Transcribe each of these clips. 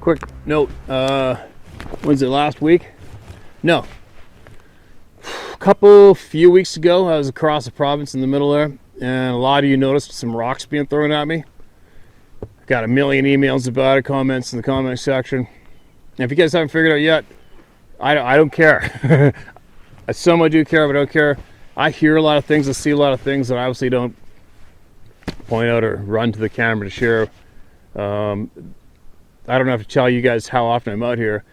quick note. Was it last week? No. Few weeks ago, I was across the province in the middle there, and a lot of you noticed some rocks being thrown at me. Got a million emails about it, comments in the comment section. And if you guys haven't figured it out yet, I don't care. I somewhat do care, but I don't care. I hear a lot of things, I see a lot of things that I obviously don't point out or run to the camera to share. I don't have to tell you guys how often I'm out here,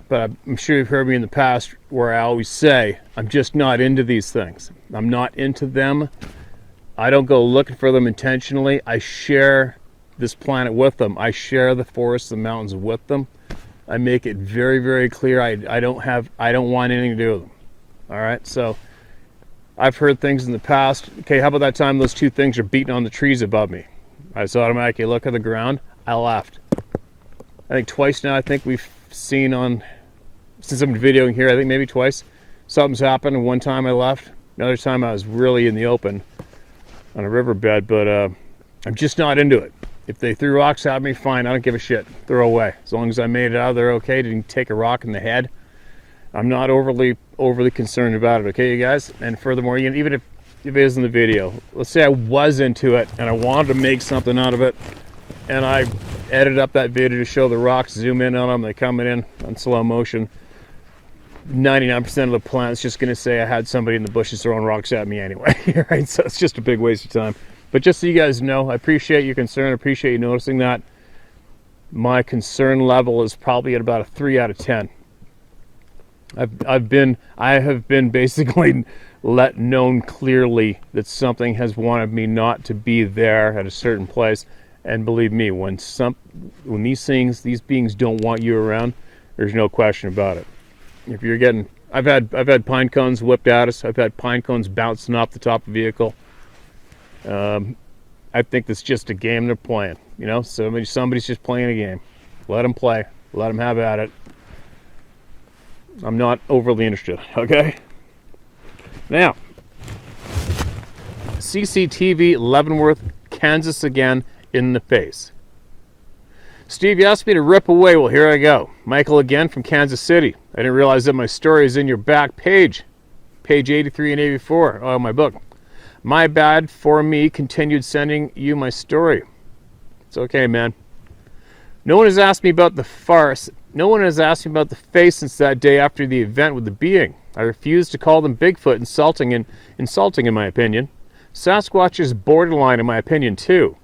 but I'm sure you've heard me in the past where I always say, I'm just not into these things. I'm not into them. I don't go looking for them intentionally. I share this planet with them. I share the forests and mountains with them. I make it very, very clear I don't want anything to do with them. All right, so I've heard things in the past. Okay, how about that time those two things are beating on the trees above me? I just automatically look at the ground. I left. I think twice now. I think we've seen on, since I'm videoing here, I think maybe twice, something's happened. And one time I left. Another time I was really in the open on a riverbed, but I'm just not into it. If they threw rocks at me, fine. I don't give a shit. Throw away. As long as I made it out of there okay, didn't take a rock in the head. I'm not overly concerned about it, okay, you guys? And furthermore, even if it is in the video, let's say I was into it and I wanted to make something out of it, and I edited up that video to show the rocks, zoom in on them, they coming in on slow motion. 99% of the planet's just going to say I had somebody in the bushes throwing rocks at me anyway, right? So it's just a big waste of time. But just so you guys know, I appreciate your concern. I appreciate you noticing that. My concern level is probably at about a 3 out of 10. I have been basically let known clearly that something has wanted me not to be there at a certain place. And believe me, when these beings don't want you around, there's no question about it. If you're getting, I've had pine cones whipped at us. I've had pine cones bouncing off the top of the vehicle. I think that's just a game they're playing. You know, somebody's just playing a game. Let them play. Let them have at it. I'm not overly interested. Okay. Now, CCTV Leavenworth, Kansas again in the face. Steve, you asked me to rip away. Well, here I go. Michael again from Kansas City. I didn't realize that my story is in your back page. Page 83 and 84 of my book. My bad for me. Continued sending you my story. It's okay, man. No one has asked me about the farce. No one has asked me about the face since that day after the event with the being. I refuse to call them Bigfoot, insulting in my opinion. Sasquatch is borderline in my opinion too.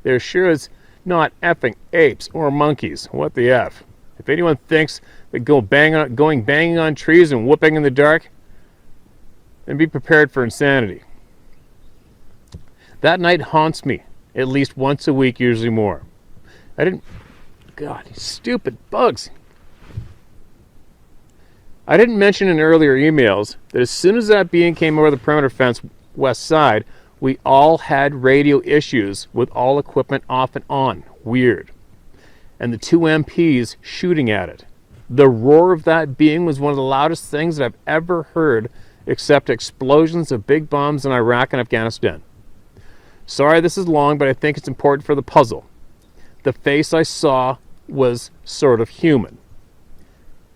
They're sure as not effing apes or monkeys. What the F? If anyone thinks that going banging on trees and whooping in the dark, then be prepared for insanity. That night haunts me at least once a week, usually more. God, these stupid bugs. I didn't mention in earlier emails that as soon as that being came over the perimeter fence west side, we all had radio issues with all equipment off and on. Weird. And the two MPs shooting at it. The roar of that being was one of the loudest things that I've ever heard, except explosions of big bombs in Iraq and Afghanistan. Sorry this is long, but I think it's important for the puzzle. The face I saw was sort of human.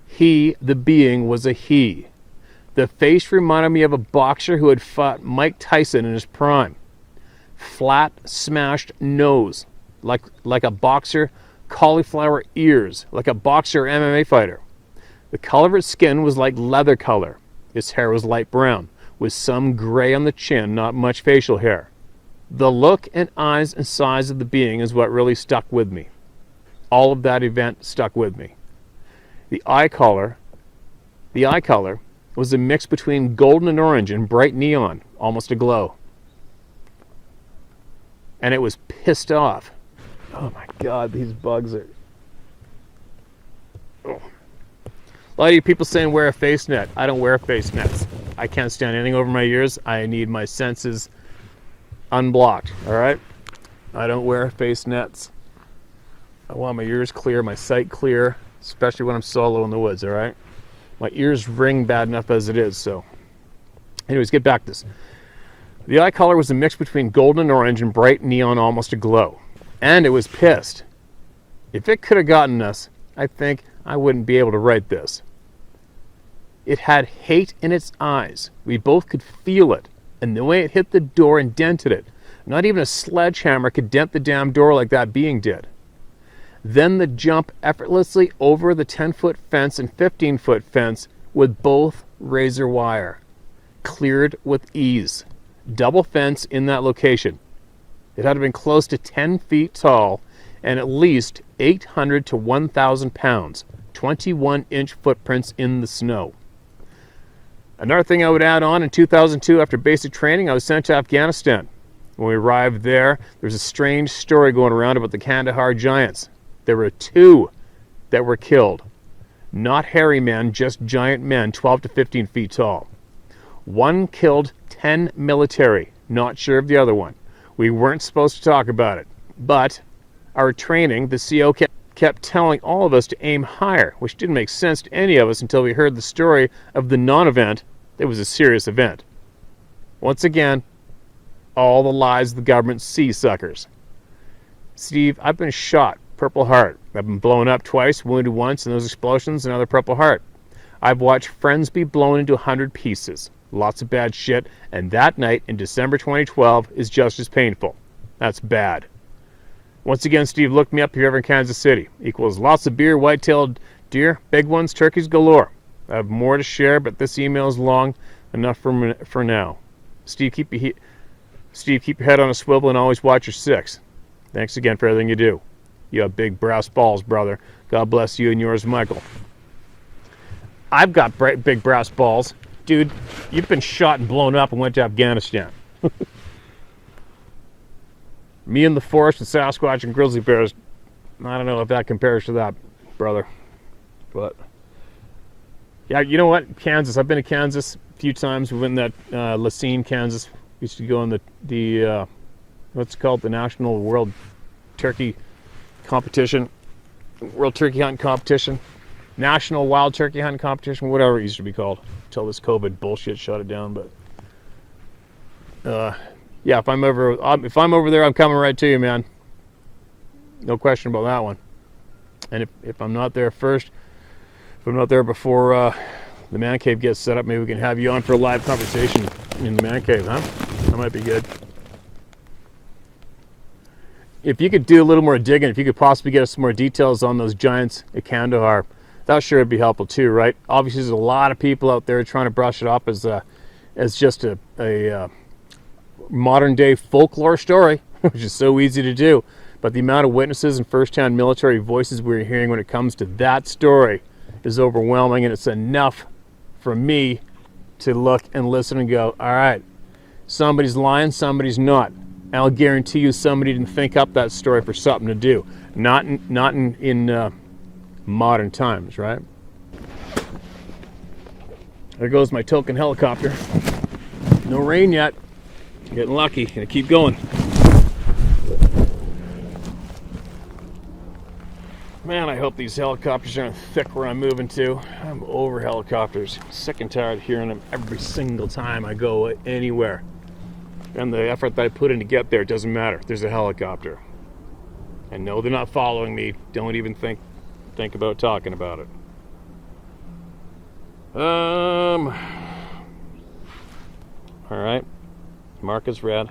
He, the being, was a he. The face reminded me of a boxer who had fought Mike Tyson in his prime. Flat, smashed nose, like a boxer, cauliflower ears, like a boxer MMA fighter. The color of his skin was like leather color. His hair was light brown, with some gray on the chin, not much facial hair. The look and eyes and size of the being is what really stuck with me. All of that event stuck with me. The eye color was a mix between golden and orange and bright neon, almost a glow. And it was pissed off. Oh my God, these bugs are... Oh. A lot of you people saying wear a face net. I don't wear face nets. I can't stand anything over my ears. I need my senses unblocked, all right? I don't wear face nets. I want my ears clear, my sight clear, especially when I'm solo in the woods, all right? My ears ring bad enough as it is, so. Anyways, get back to this. The eye color was a mix between golden and orange and bright neon, almost a glow. And it was pissed. If it could have gotten us, I think I wouldn't be able to write this. It had hate in its eyes. We both could feel it. And the way it hit the door and dented it. Not even a sledgehammer could dent the damn door like that being did. Then the jump effortlessly over the 10-foot fence and 15-foot fence with both razor wire. Cleared with ease. Double fence in that location. It had been close to 10 feet tall and at least 800 to 1,000 pounds. 21-inch footprints in the snow. Another thing I would add on, in 2002, after basic training, I was sent to Afghanistan. When we arrived there was a strange story going around about the Kandahar giants. There were 2 that were killed. Not hairy men, just giant men, 12 to 15 feet tall. 1 killed 10 military. Not sure of the other one. We weren't supposed to talk about it. But our training, the CO kept telling all of us to aim higher, which didn't make sense to any of us until we heard the story of the non-event that was a serious event. Once again, all the lies of the government see suckers. Steve, I've been shot, Purple Heart. I've been blown up twice, wounded once in those explosions, another Purple Heart. I've watched friends be blown into 100 pieces. Lots of bad shit, and that night in December 2012 is just as painful. That's bad. Once again, Steve, look me up if you're ever in Kansas City. Equals lots of beer, white-tailed deer, big ones, turkeys galore. I have more to share, but this email is long enough for now. Steve, keep your head on a swivel and always watch your 6. Thanks again for everything you do. You have big brass balls, brother. God bless you and yours, Michael. I've got big brass balls. Dude, you've been shot and blown up and went to Afghanistan. Me in the forest with Sasquatch and grizzly bears. I don't know if that compares to that, brother. But, yeah, you know what? Kansas. I've been to Kansas a few times. We went in that Lacine, Kansas. We used to go in the what's it called? The National World Turkey Competition. World Turkey Hunting Competition. National Wild Turkey Hunting Competition. Whatever it used to be called. Until this COVID bullshit shut it down. But, yeah, if I'm over there, I'm coming right to you, man. No question about that one. And if I'm not there first, if I'm not there before the man cave gets set up, maybe we can have you on for a live conversation in the man cave, huh? That might be good. If you could do a little more digging, if you could possibly get us some more details on those giants at Kandahar, that sure would be helpful too, right? Obviously, there's a lot of people out there trying to brush it off as just a modern day folklore story, which is so easy to do. But the amount of witnesses and first-hand military voices we're hearing when it comes to that story is overwhelming, and it's enough for me to look and listen and go, all right, somebody's lying, somebody's not. I'll guarantee you somebody didn't think up that story for something to do. Not in modern times, right? There goes my token helicopter. No rain yet. Getting lucky. Gonna keep going. Man, I hope these helicopters aren't thick where I'm moving to. I'm over helicopters. Sick and tired of hearing them every single time I go anywhere. And the effort that I put in to get there, it doesn't matter. There's a helicopter. And no, they're not following me. Don't even think about talking about it. Alright. Mark is red.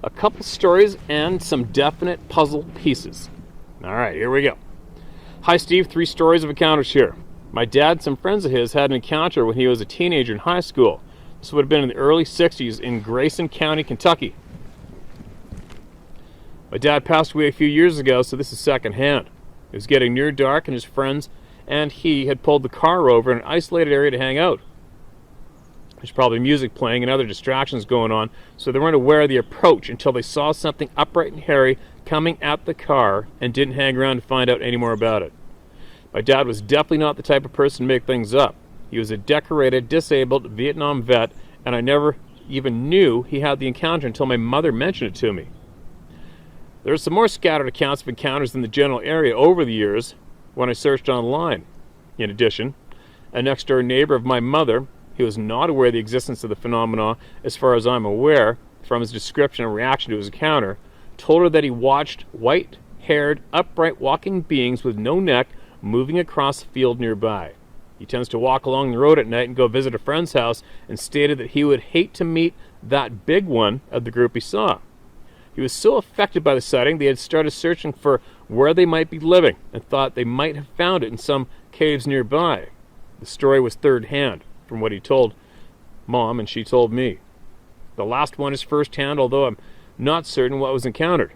A couple stories and some definite puzzle pieces. Alright, here we go. Hi Steve, 3 stories of encounters here. My dad and some friends of his had an encounter when he was a teenager in high school. This would have been in the early 60s in Grayson County, Kentucky. My dad passed away a few years ago, so this is secondhand. It was getting near dark, and his friends and he had pulled the car over in an isolated area to hang out. There's probably music playing and other distractions going on, so they weren't aware of the approach until they saw something upright and hairy coming at the car and didn't hang around to find out any more about it. My dad was definitely not the type of person to make things up. He was a decorated, disabled Vietnam vet, and I never even knew he had the encounter until my mother mentioned it to me. There are some more scattered accounts of encounters in the general area over the years when I searched online. In addition, a next-door neighbor of my mother, he was not aware of the existence of the phenomena as far as I'm aware from his description and reaction to his encounter, told her that he watched white haired, upright walking beings with no neck moving across a field nearby. He tends to walk along the road at night and go visit a friend's house, and stated that he would hate to meet that big one of the group he saw. He was so affected by the sighting they had started searching for where they might be living and thought they might have found it in some caves nearby. The story was third hand from what he told Mom, and she told me. The last one is first hand, although I'm not certain what was encountered.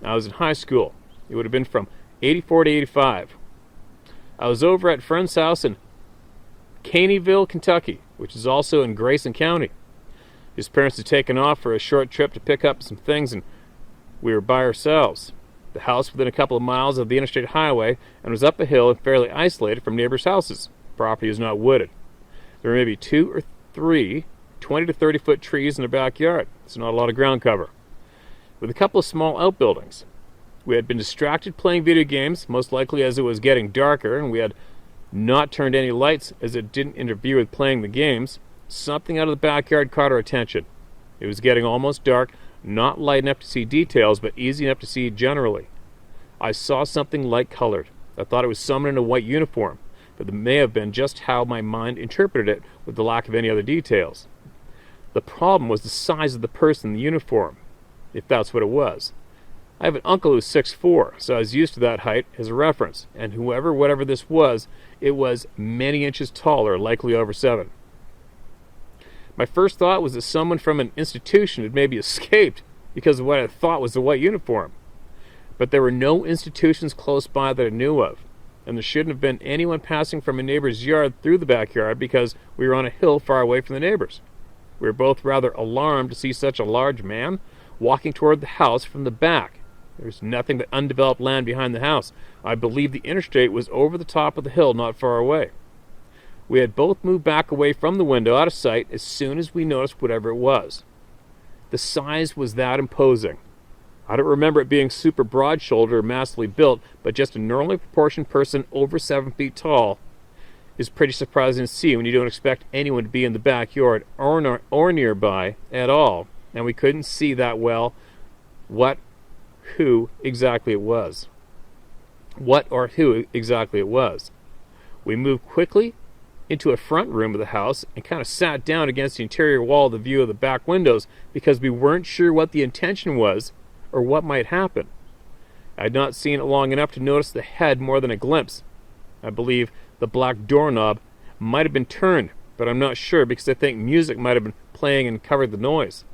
I was in high school. It would have been from 84 to 85. I was over at a friend's house in Caneyville, Kentucky, which is also in Grayson County. His parents had taken off for a short trip to pick up some things, and we were by ourselves. The house within a couple of miles of the interstate highway and was up a hill and fairly isolated from neighbors' houses. The property is not wooded. There were maybe 2 or 3 20 to 30 foot trees in the backyard. It's not a lot of ground cover. With a couple of small outbuildings. We had been distracted playing video games, most likely as it was getting darker, and we had not turned any lights as it didn't interfere with playing the games. Something out of the backyard caught our attention. It was getting almost dark, not light enough to see details, but easy enough to see generally. I saw something light-colored. I thought it was someone in a white uniform, but it may have been just how my mind interpreted it with the lack of any other details. The problem was the size of the person in the uniform, if that's what it was. I have an uncle who's 6'4", so I was used to that height as a reference, and whatever this was, it was many inches taller, likely over 7. My first thought was that someone from an institution had maybe escaped because of what I thought was the white uniform. But there were no institutions close by that I knew of, and there shouldn't have been anyone passing from a neighbor's yard through the backyard because we were on a hill far away from the neighbors. We were both rather alarmed to see such a large man walking toward the house from the back. There was nothing but undeveloped land behind the house. I believe the interstate was over the top of the hill not far away. We had both moved back away from the window out of sight as soon as we noticed whatever it was. The size was that imposing. I don't remember it being super broad-shouldered or massively built, but just a normally proportioned person over 7 feet tall is pretty surprising to see when you don't expect anyone to be in the backyard or nearby at all, and we couldn't see that well who exactly it was. We moved quickly into a front room of the house and kind of sat down against the interior wall of the view of the back windows because we weren't sure what the intention was or what might happen. I had not seen it long enough to notice the head more than a glimpse. I believe the black doorknob might have been turned, but I'm not sure because I think music might have been playing and covered the noise.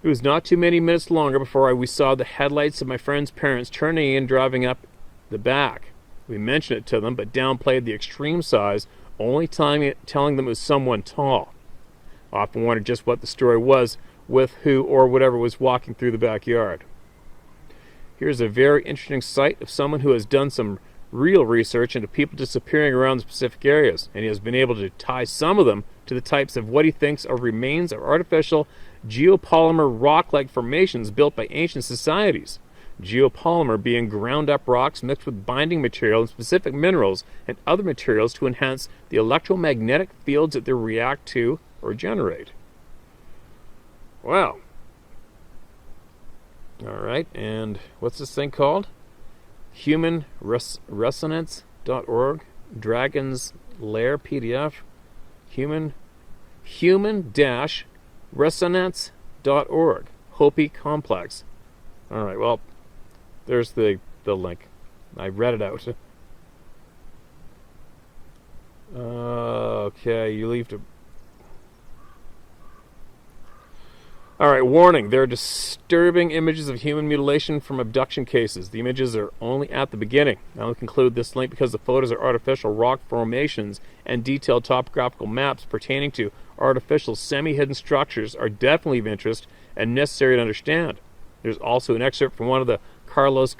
It was not too many minutes longer before we saw the headlights of my friend's parents turning in, driving up the back. We mentioned it to them, but downplayed the extreme size, only telling them it was someone tall. I often wondered just what the story was with who or whatever was walking through the backyard. Here's a very interesting sight of someone who has done some real research into people disappearing around the specific areas, and he has been able to tie some of them to the types of what he thinks are remains of artificial geopolymer rock-like formations built by ancient societies. Geopolymer being ground-up rocks mixed with binding material and specific minerals and other materials to enhance the electromagnetic fields that they react to or generate. Wow. All right, and what's this thing called? Humanresonance.org, Dragon's Lair PDF, human-resonance.org, Hopi Complex. All right, well, there's the link. I read it out. Okay, you leave to... All right, warning. There are disturbing images of human mutilation from abduction cases. The images are only at the beginning. I will conclude this link because the photos are artificial rock formations and detailed topographical maps pertaining to artificial semi-hidden structures are definitely of interest and necessary to understand. There's also an excerpt from one of the Carlos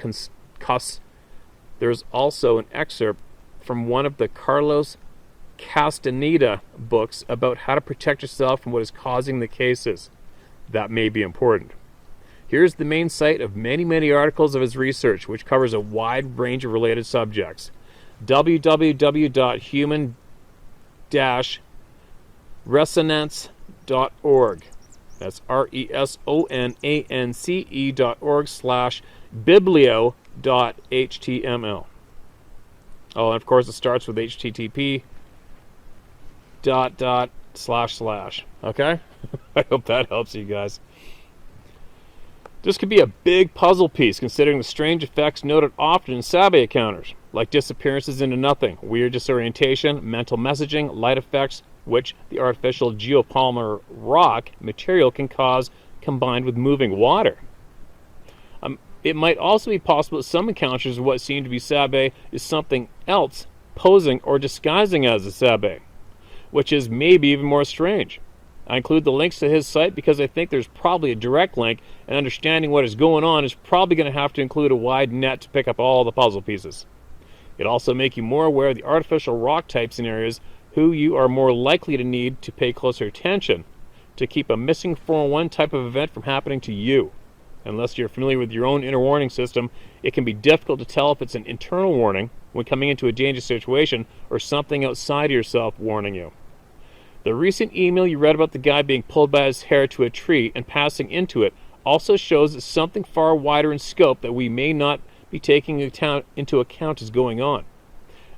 Castaneda books about how to protect yourself from what is causing the cases. That may be important. Here's the main site of many articles of his research, which covers a wide range of related subjects. www.human-resonance.org. That's resonance.org/ biblio.html. Oh, and of course it starts with http // Okay? I hope that helps you guys. This could be a big puzzle piece considering the strange effects noted often in Sabe encounters, like disappearances into nothing, weird disorientation, mental messaging, light effects, which the artificial geopolymer rock material can cause combined with moving water. It might also be possible that some encounters of what seem to be Sabe is something else posing or disguising as a Sabe, which is maybe even more strange. I include the links to his site because I think there's probably a direct link, and understanding what is going on is probably going to have to include a wide net to pick up all the puzzle pieces. It also make you more aware of the artificial rock types in areas who you are more likely to need to pay closer attention to keep a missing 401 type of event from happening to you. Unless you're familiar with your own inner warning system, it can be difficult to tell if it's an internal warning when coming into a dangerous situation or something outside of yourself warning you. The recent email you read about the guy being pulled by his hair to a tree and passing into it also shows that something far wider in scope that we may not be taking into account is going on.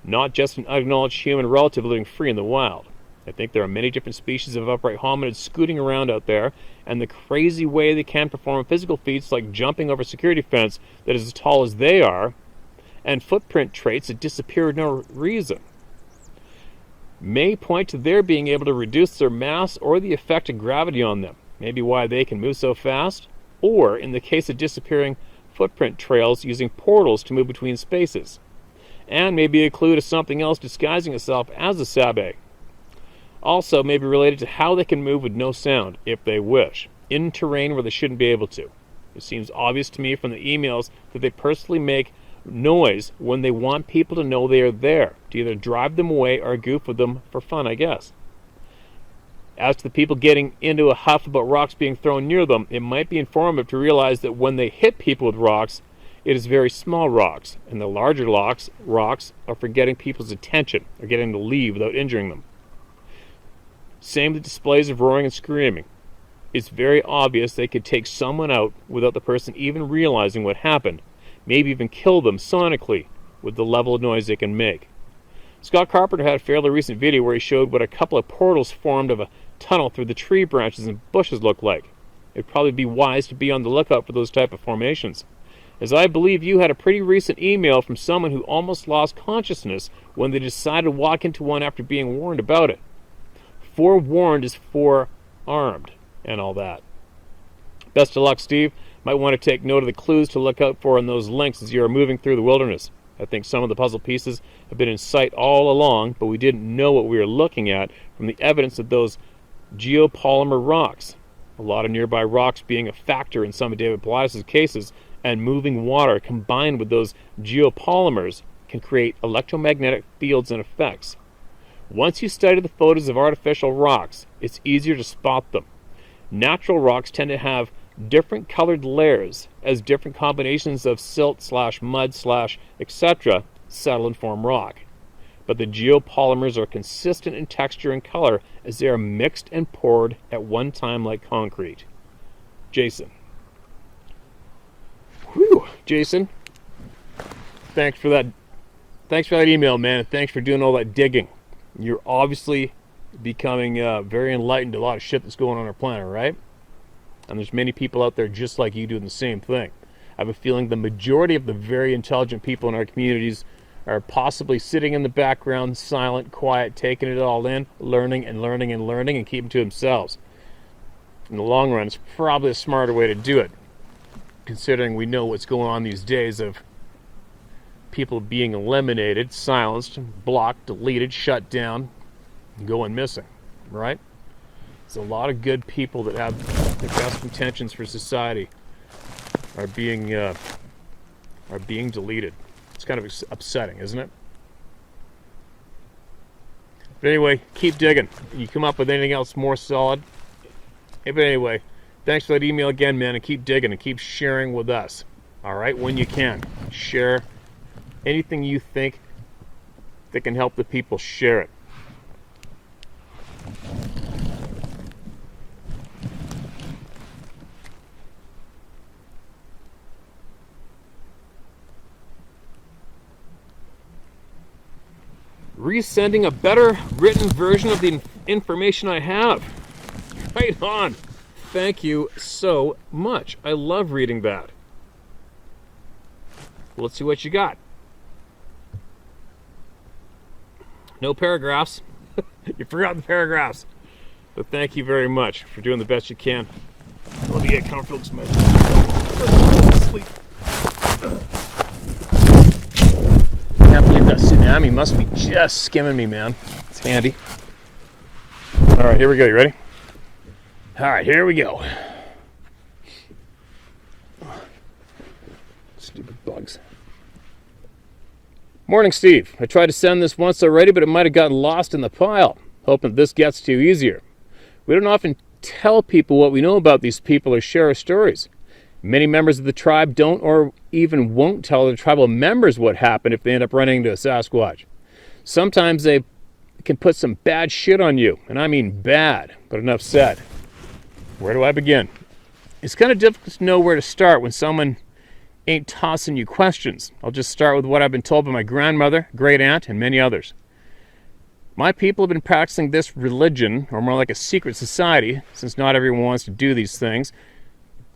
Not just an unacknowledged human relative living free in the wild. I think there are many different species of upright hominids scooting around out there, and the crazy way they can perform physical feats like jumping over a security fence that is as tall as they are, and footprint traits that disappear for no reason, may point to their being able to reduce their mass or the effect of gravity on them, maybe why they can move so fast, or, in the case of disappearing footprint trails, using portals to move between spaces, and maybe a clue to something else disguising itself as a Sabe. Also, may be related to how they can move with no sound, if they wish, in terrain where they shouldn't be able to. It seems obvious to me from the emails that they personally make noise when they want people to know they are there, to either drive them away or goof with them for fun, I guess. As to the people getting into a huff about rocks being thrown near them, it might be informative to realize that when they hit people with rocks, it is very small rocks, and the larger rocks are for getting people's attention, or getting them to leave without injuring them. Same with displays of roaring and screaming. It's very obvious they could take someone out without the person even realizing what happened, maybe even kill them sonically with the level of noise they can make. Scott Carpenter had a fairly recent video where he showed what a couple of portals formed of a tunnel through the tree branches and bushes look like. It'd probably be wise to be on the lookout for those type of formations, as I believe you had a pretty recent email from someone who almost lost consciousness when they decided to walk into one after being warned about it. Forewarned is forearmed, and all that. Best of luck, Steve. Might want to take note of the clues to look out for in those links as you are moving through the wilderness. I think some of the puzzle pieces have been in sight all along, but we didn't know what we were looking at from the evidence of those geopolymer rocks. A lot of nearby rocks being a factor in some of David Politis' cases, and moving water combined with those geopolymers can create electromagnetic fields and effects. Once you study the photos of artificial rocks, it's easier to spot them. Natural rocks tend to have different colored layers as different combinations of silt/mud/ etc. settle and form rock. But the geopolymers are consistent in texture and color as they are mixed and poured at one time like concrete. Jason. Whew, Jason. Thanks for that email, man, and thanks for doing all that digging. You're obviously becoming very enlightened to a lot of shit that's going on our planet, right? And there's many people out there just like you doing the same thing. I have a feeling the majority of the very intelligent people in our communities are possibly sitting in the background, silent, quiet, taking it all in, learning and keeping to themselves. In the long run, it's probably a smarter way to do it, considering we know what's going on these days of people being eliminated, silenced, blocked, deleted, shut down, going missing, right? There's a lot of good people that have the best intentions for society are being deleted. It's kind of upsetting, isn't it? But anyway, keep digging. You come up with anything else more solid. But anyway, thanks for that email again, man, and keep digging and keep sharing with us. All right, when you can, share anything you think that can help the people. Share it. resending a better written version of the information I have. Right on. Thank you so much. I love reading that. Let's see what you got. No paragraphs. You forgot the paragraphs. But thank you very much for doing the best you can. Let me get comfortable to my sleep. Can't believe that tsunami must be just skimming me, man. It's handy. All right, here we go. You ready? All right, here we go. Stupid bugs. Morning, Steve. I tried to send this once already, but it might have gotten lost in the pile. Hoping this gets to you easier. We don't often tell people what we know about these people or share our stories. Many members of the tribe don't or even won't tell their tribal members what happened if they end up running into a Sasquatch. Sometimes they can put some bad shit on you, and I mean bad, but enough said. Where do I begin? It's kind of difficult to know where to start when someone ain't tossing you questions. I'll just start with what I've been told by my grandmother, great aunt, and many others. My people have been practicing this religion, or more like a secret society, since not everyone wants to do these things,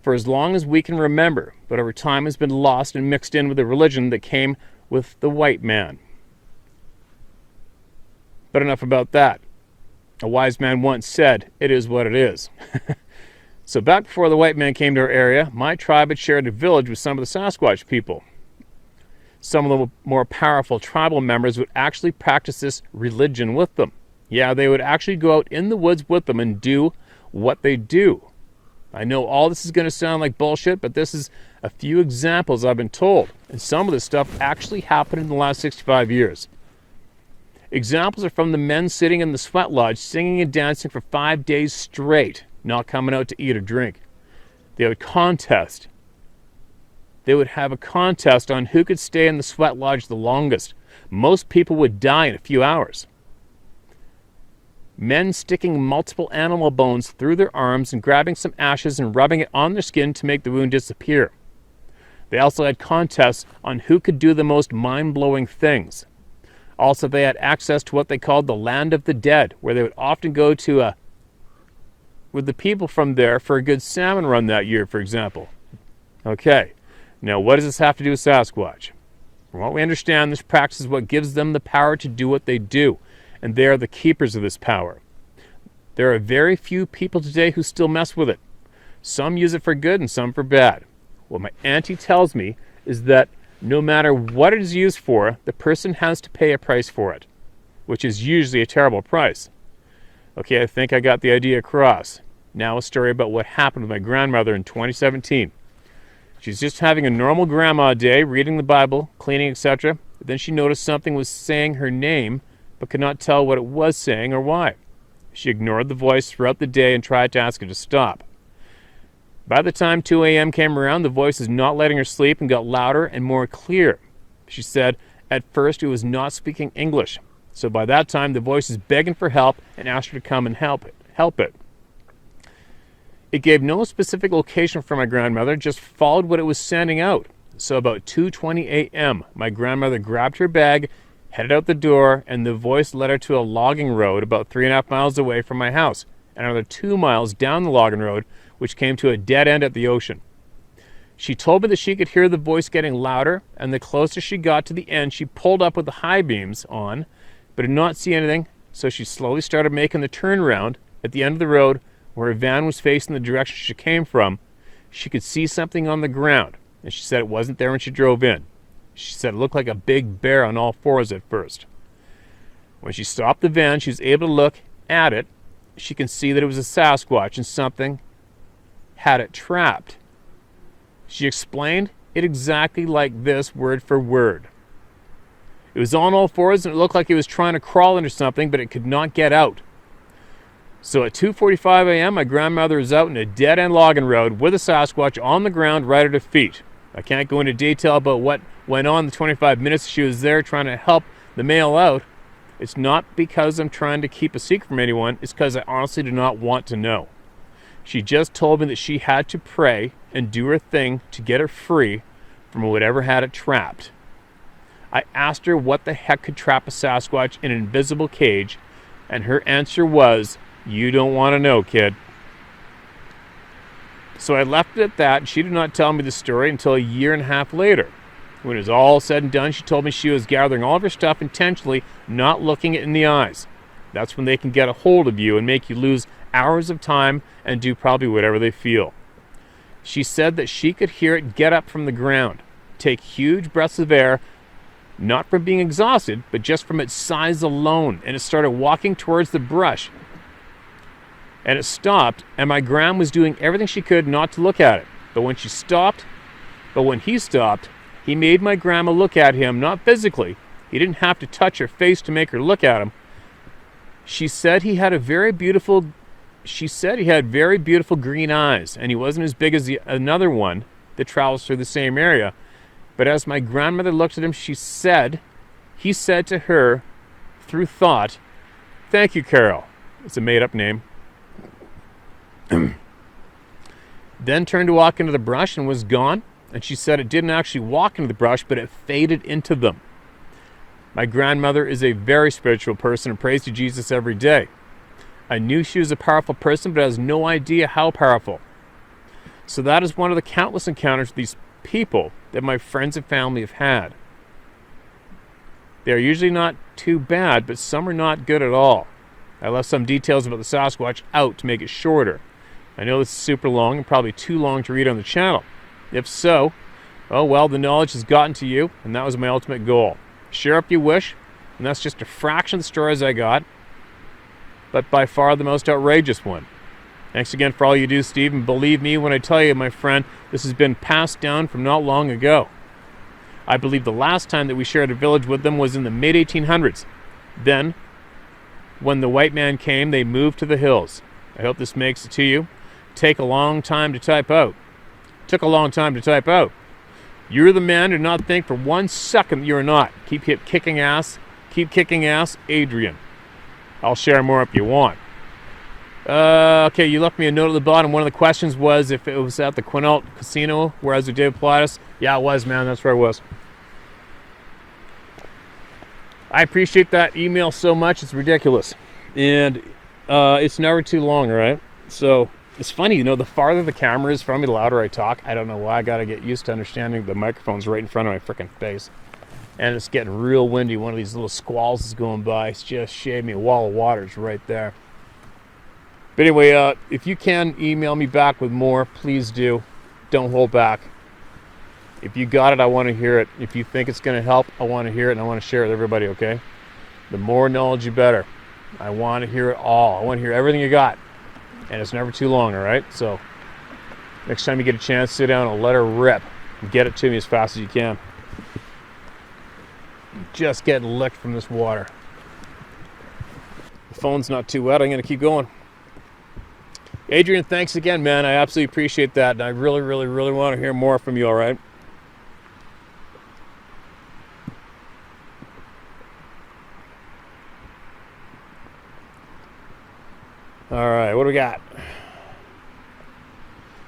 for as long as we can remember, but over time has been lost and mixed in with the religion that came with the white man. But enough about that. A wise man once said, "It is what it is." So back before the white man came to our area, my tribe had shared a village with some of the Sasquatch people. Some of the more powerful tribal members would actually practice this religion with them. Yeah, they would actually go out in the woods with them and do what they do. I know all this is going to sound like bullshit, but this is a few examples I've been told. And some of this stuff actually happened in the last 65 years. Examples are from the men sitting in the sweat lodge singing and dancing for 5 days straight, not coming out to eat or drink. They would contest. They would have a contest on who could stay in the sweat lodge the longest. Most people would die in a few hours. Men sticking multiple animal bones through their arms and grabbing some ashes and rubbing it on their skin to make the wound disappear. They also had contests on who could do the most mind-blowing things. Also, they had access to what they called the Land of the Dead, where they would often go to with the people from there for a good salmon run that year, for example. Okay, now what does this have to do with Sasquatch? From what we understand, this practice is what gives them the power to do what they do, and they are the keepers of this power. There are very few people today who still mess with it. Some use it for good and some for bad. What my auntie tells me is that no matter what it is used for, the person has to pay a price for it, which is usually a terrible price. Okay, I think I got the idea across. Now a story about what happened with my grandmother in 2017. She's just having a normal grandma day, reading the Bible, cleaning, etc. Then she noticed something was saying her name, but could not tell what it was saying or why. She ignored the voice throughout the day and tried to ask it to stop. By the time 2 a.m. came around, the voice was not letting her sleep and got louder and more clear. She said at first it was not speaking English. So by that time, the voice was begging for help and asked her to come and help it. It gave no specific location for my grandmother, just followed what it was sending out. So about 2:20 a.m., my grandmother grabbed her bag, headed out the door, and the voice led her to a logging road about 3.5 miles away from my house, and another 2 miles down the logging road, which came to a dead end at the ocean. She told me that she could hear the voice getting louder, and the closer she got to the end, she pulled up with the high beams on, but did not see anything, so she slowly started making the turnaround. At the end of the road, where her van was facing the direction she came from, she could see something on the ground, and she said it wasn't there when she drove in. She said it looked like a big bear on all fours at first. When she stopped the van, she was able to look at it. She can see that it was a Sasquatch and something had it trapped. She explained it exactly like this, word for word. It was on all fours and it looked like it was trying to crawl into something, but it could not get out. So at 2:45 a.m., my grandmother was out in a dead-end logging road with a Sasquatch on the ground right at her feet. I can't go into detail about what went on the 25 minutes she was there trying to help the male out. It's not because I'm trying to keep a secret from anyone. It's because I honestly do not want to know. She just told me that she had to pray and do her thing to get her free from whatever had it trapped. I asked her what the heck could trap a Sasquatch in an invisible cage, and her answer was, "You don't want to know, kid." So I left it at that, and she did not tell me the story until a year and a half later. When it was all said and done, she told me she was gathering all of her stuff intentionally, not looking it in the eyes. That's when they can get a hold of you and make you lose hours of time and do probably whatever they feel. She said that she could hear it get up from the ground, take huge breaths of air, not from being exhausted, but just from its size alone, and it started walking towards the brush. And it stopped, and my gram was doing everything she could not to look at it. But when he stopped, he made my grandma look at him, not physically. He didn't have to touch her face to make her look at him. She said he had very beautiful green eyes, and he wasn't as big as another one that travels through the same area. But as my grandmother looked at him, he said to her, through thought, "Thank you, Carol." It's a made-up name. Then turned to walk into the brush and was gone. And she said it didn't actually walk into the brush, but it faded into them. My grandmother is a very spiritual person and prays to Jesus every day. I knew she was a powerful person, but I has no idea how powerful. So that is one of the countless encounters with these people that my friends and family have had. They are usually not too bad, but some are not good at all. I left some details about the Sasquatch out to make it shorter. I know this is super long and probably too long to read on the channel. If so, oh well, the knowledge has gotten to you, and that was my ultimate goal. Share if you wish, and that's just a fraction of the stories I got, but by far the most outrageous one. Thanks again for all you do, Steve, and believe me when I tell you, my friend, this has been passed down from not long ago. I believe the last time that we shared a village with them was in the mid-1800s. Then, when the white man came, they moved to the hills. I hope this makes it to you. Took a long time to type out. You're the man to not think for 1 second that you're not. Keep kicking ass, Adrian. I'll share more if you want. Okay, you left me a note at the bottom. One of the questions was if it was at the Quinault Casino where I was with David Pilatus. Yeah, it was, man. That's where I was. I appreciate that email so much. It's ridiculous. And it's never too long, all right? So it's funny, the farther the camera is from me, the louder I talk. I don't know why. I got to get used to understanding the microphone's right in front of my freaking face. And it's getting real windy. One of these little squalls is going by. It's just shaved me. A wall of water is right there. But anyway, if you can email me back with more, please do. Don't hold back. If you got it, I want to hear it. If you think it's going to help, I want to hear it, and I want to share it with everybody, okay? The more knowledge, the better. I want to hear it all. I want to hear everything you got. And it's never too long, all right? So next time you get a chance, sit down and let her rip. And get it to me as fast as you can. Just getting licked from this water. The phone's not too wet. I'm going to keep going. Adrian, thanks again, man. I absolutely appreciate that. And I really, really, really want to hear more from you, all right? All right, what do we got?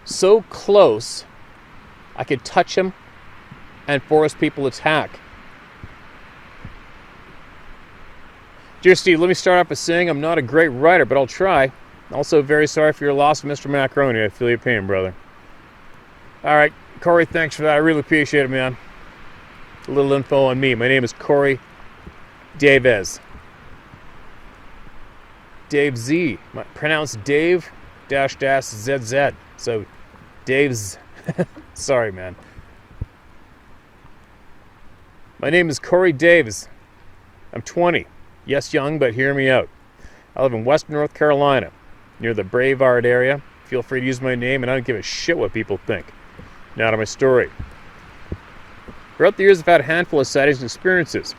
So close, I could touch him and force people to attack. Dear Steve, let me start off by saying I'm not a great writer, but I'll try. Also, very sorry for your loss, Mr. Macaroni. I feel your pain, brother. All right, Corey, thanks for that. I really appreciate it, man. A little info on me. My name is Corey Davies. Dave Z. Pronounced Dave --ZZ. So, Dave's. Sorry, man. My name is Corey Davies. I'm 20. Yes, young, but hear me out. I live in Western North Carolina, near the Brevard area. Feel free to use my name, and I don't give a shit what people think. Now to my story. Throughout the years, I've had a handful of sightings and experiences.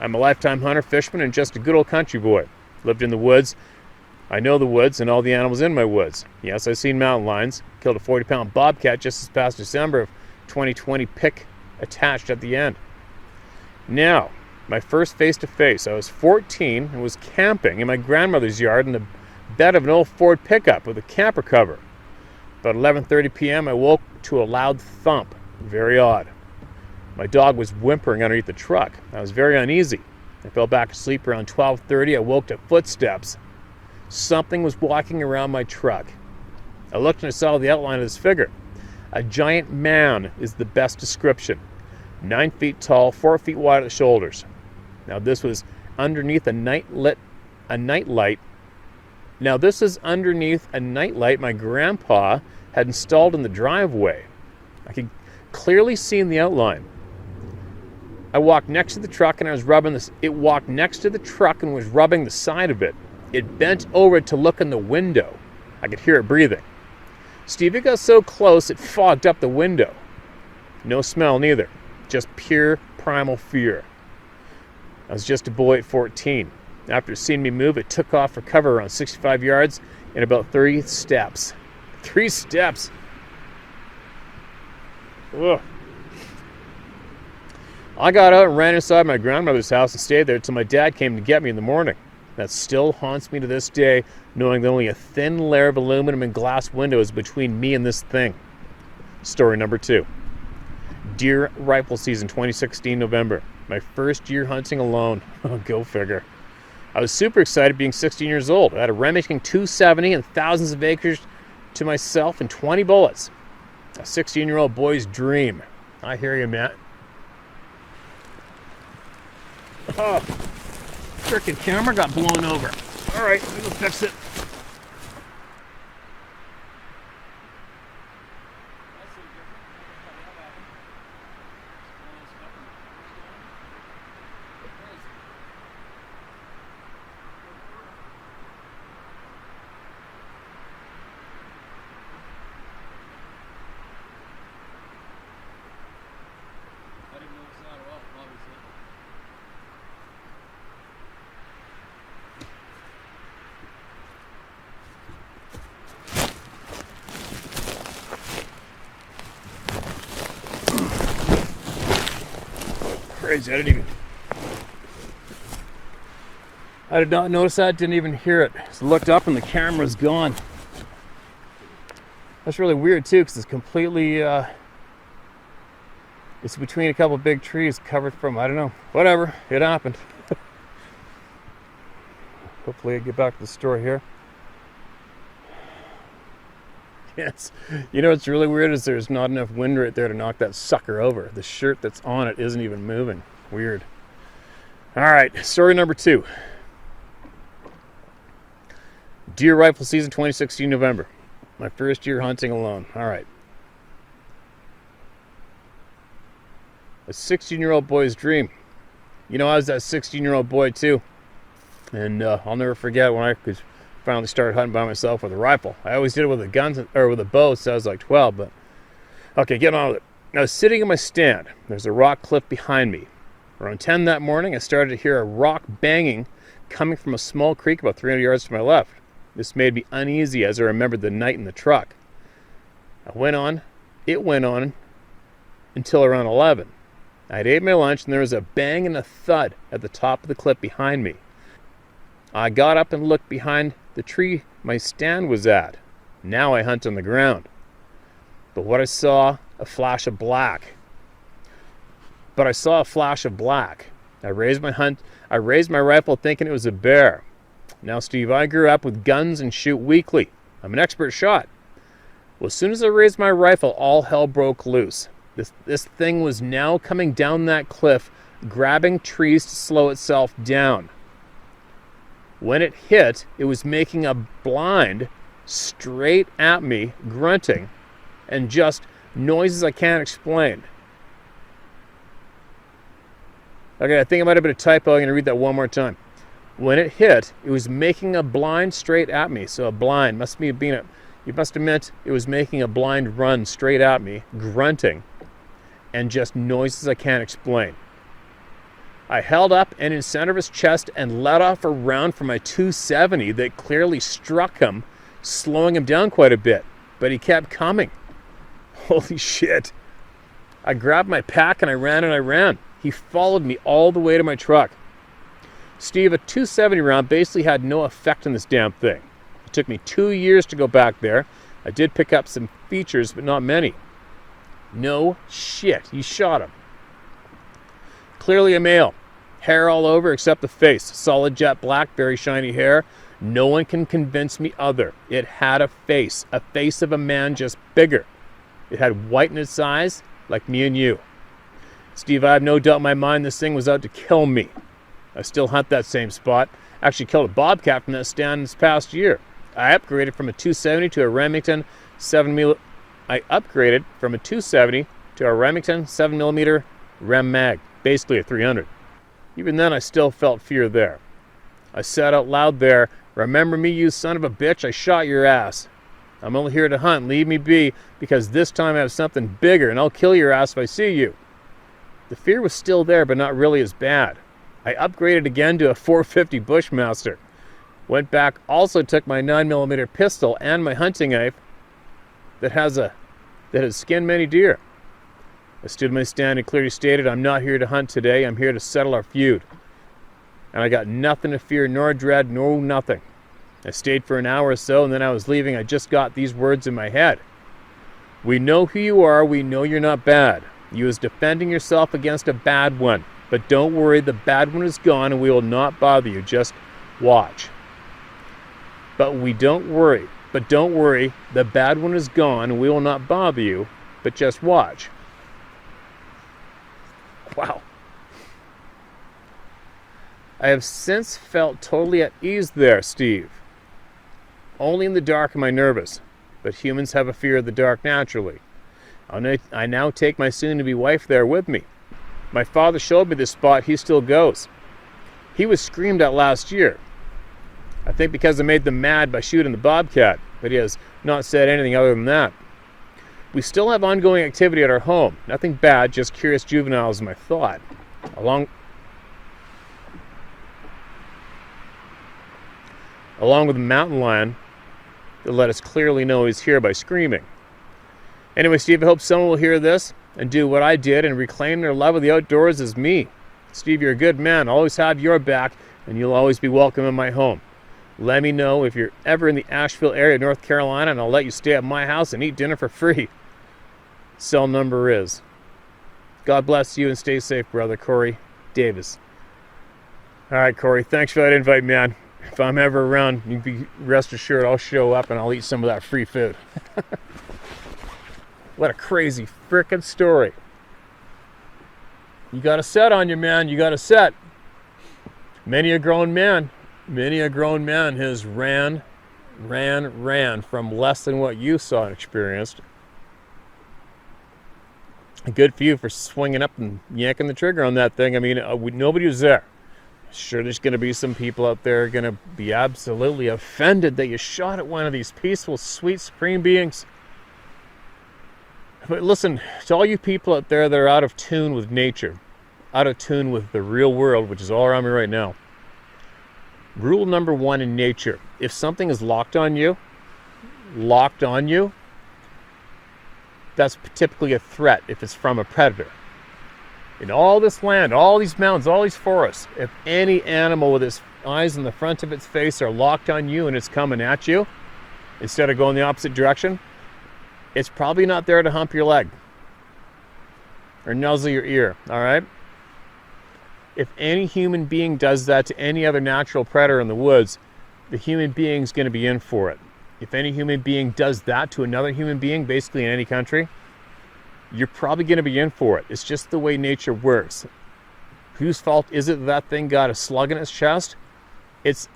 I'm a lifetime hunter, fisherman, and just a good old country boy. Lived in the woods. I know the woods and all the animals in my woods. Yes, I've seen mountain lions. Killed a 40-pound bobcat just this past December of 2020, pick attached at the end. Now, my first face-to-face. I was 14 and was camping in my grandmother's yard in the bed of an old Ford pickup with a camper cover. About 11:30 p.m., I woke to a loud thump. Very odd. My dog was whimpering underneath the truck. I was very uneasy. I fell back asleep around 12:30. I woke to footsteps. Something was walking around my truck. I looked and I saw the outline of this figure. A giant man is the best description. 9 feet tall, 4 feet wide at the shoulders. Now this was underneath a nightlight. Now this is underneath a nightlight my grandpa had installed in the driveway. I could clearly see in the outline. I walked next to the truck and I was rubbing this. It walked next to the truck and was rubbing the side of it. It bent over to look in the window. I could hear it breathing. Steve, it got so close it fogged up the window. No smell neither. Just pure primal fear. I was just a boy at 14. After seeing me move, it took off for cover around 65 yards in about 30 steps. 3 steps. Ugh. I got out and ran inside my grandmother's house and stayed there until my dad came to get me in the morning. That still haunts me to this day, knowing that only a thin layer of aluminum and glass window is between me and this thing. Story number 2. Deer rifle season 2016 November. My first year hunting alone. Go figure. I was super excited being 16 years old. I had a Remington 270 and thousands of acres to myself and 20 bullets. A 16-year-old boy's dream. I hear you, Matt. Oh, frickin' camera got blown over. All right, let me go fix it. Crazy, I did not notice that, didn't even hear it. Just looked up and the camera's gone. That's really weird too, because it's completely, it's between a couple of big trees covered from, I don't know, whatever, it happened. Hopefully I get back to the store here. Yes, you know what's really weird is there's not enough wind right there to knock that sucker over. The shirt that's on it isn't even moving. Weird. All right, story number 2. Deer rifle season 2016 November. My first year hunting alone. All right. A 16-year-old boy's dream. You know, I was that 16-year-old boy too. And I'll never forget when I could finally started hunting by myself with a rifle. I always did it with a gun or with a bow since I was like 12, but okay, get on with it. I was sitting in my stand. There's a rock cliff behind me. Around 10 that morning, I started to hear a rock banging coming from a small creek about 300 yards to my left. This made me uneasy as I remembered the night in the truck. It went on until around 11. I had ate my lunch and there was a bang and a thud at the top of the cliff behind me. I got up and looked behind the tree my stand was at. Now I hunt on the ground. But what I saw, a flash of black. I raised my rifle thinking it was a bear. Now, Steve, I grew up with guns and shoot weekly. I'm an expert shot. Well, as soon as I raised my rifle, all hell broke loose. This thing was now coming down that cliff, grabbing trees to slow itself down. When it hit, it was making a blind straight at me, grunting, and just noises I can't explain. Okay, I think it might have been a typo. I'm going to read that one more time. When it hit, it was making a blind straight at me. So a blind you must have meant it was making a blind run straight at me, grunting, and just noises I can't explain. I held up and in center of his chest and let off a round from my 270 that clearly struck him, slowing him down quite a bit. But he kept coming. Holy shit. I grabbed my pack and I ran. He followed me all the way to my truck. Steve, a 270 round basically had no effect on this damn thing. It took me 2 years to go back there. I did pick up some features, but not many. No shit, he shot him. clearly a male. Hair all over except the face. Solid jet black, very shiny hair. No one can convince me other. It had a face of a man, just bigger. It had white in its eyes, like me and you. Steve, I have no doubt in my mind this thing was out to kill me. I still hunt that same spot. Actually killed a bobcat from that stand this past year. I upgraded from a 270 to a Remington 7mm. I upgraded from a 270 to a Remington 7mm Rem Mag, basically a 300. Even then, I still felt fear there. I said out loud there, "Remember me, you son of a bitch? I shot your ass. I'm only here to hunt. Leave me be, because this time I have something bigger, and I'll kill your ass if I see you." The fear was still there, but not really as bad. I upgraded again to a 450 Bushmaster. Went back, also took my 9mm pistol and my hunting knife that has skinned many deer. I stood my stand and clearly stated, "I'm not here to hunt today. I'm here to settle our feud." And I got nothing to fear, nor dread, nor nothing. I stayed for an hour or so, and then I was leaving. I just got these words in my head. "We know who you are. We know you're not bad. You is defending yourself against a bad one. But don't worry, the bad one is gone, and we will not bother you. Just watch." But don't worry, the bad one is gone, and we will not bother you, but just watch. Wow. I have since felt totally at ease there, Steve. Only in the dark am I nervous, but humans have a fear of the dark naturally. I now take my soon-to-be wife there with me. My father showed me this spot. He still goes. He was screamed at last year. I think because I made them mad by shooting the bobcat, but he has not said anything other than that. We still have ongoing activity at our home. Nothing bad, just curious juveniles, my thought. Along with the mountain lion that let us clearly know he's here by screaming. Anyway, Steve, I hope someone will hear this and do what I did and reclaim their love of the outdoors as me. Steve, you're a good man. I'll always have your back, and you'll always be welcome in my home. Let me know if you're ever in the Asheville area of North Carolina, and I'll let you stay at my house and eat dinner for free. Cell number is. God bless you and stay safe, brother. Corey Davis. All right, Corey, thanks for that invite, man. If I'm ever around, you can be rest assured I'll show up and I'll eat some of that free food. What a crazy frickin' story. You got a set on you, man. You got a set. Many a grown man has ran from less than what you saw and experienced. Good for you for swinging up and yanking the trigger on that thing. I mean, nobody was there. Sure, there's going to be some people out there going to be absolutely offended that you shot at one of these peaceful, sweet, supreme beings. But listen, to all you people out there that are out of tune with nature, out of tune with the real world, which is all around me right now. Rule number one in nature: if something is locked on you, that's typically a threat if it's from a predator. In all this land, all these mountains, all these forests, if any animal with its eyes in the front of its face are locked on you and it's coming at you, instead of going the opposite direction, it's probably not there to hump your leg or nuzzle your ear, all right? If any human being does that to any other natural predator in the woods, the human being's going to be in for it. If any human being does that to another human being, basically in any country, you're probably going to be in for it. It's just the way nature works. Whose fault is it that thing got a slug in its chest? It's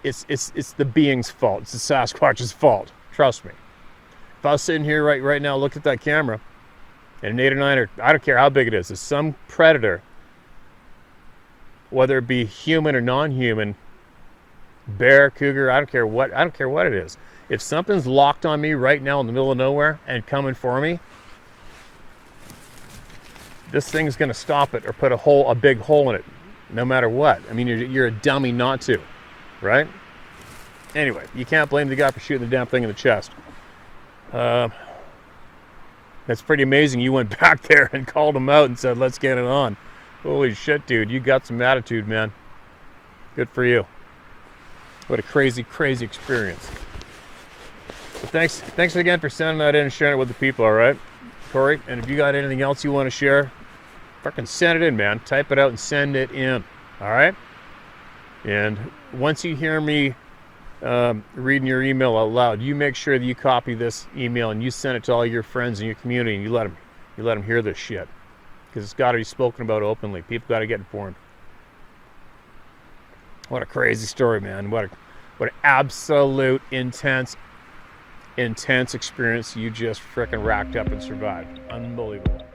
the being's fault. It's the Sasquatch's fault. Trust me. If I was sitting here right now, look at that camera, and an 8 or 9, or I don't care how big it is some predator, whether it be human or non-human, bear, cougar, I don't care what it is. If something's locked on me right now in the middle of nowhere and coming for me, this thing's going to stop it or put a big hole in it, no matter what. I mean, you're a dummy not to, right? Anyway, you can't blame the guy for shooting the damn thing in the chest. That's pretty amazing. You went back there and called him out and said, "Let's get it on." Holy shit, dude. You got some attitude, man. Good for you. What a crazy, crazy experience. But thanks again for sending that in and sharing it with the people, all right, Corey? And if you got anything else you want to share, Fucking send it in, man. Type it out and send it in. All right? And once you hear me reading your email out loud, you make sure that you copy this email and you send it to all your friends in your community, and you let them hear this shit, because it's got to be spoken about openly. People got to get informed. What a crazy story, man. What an absolute intense experience you just frickin' racked up and survived. Unbelievable.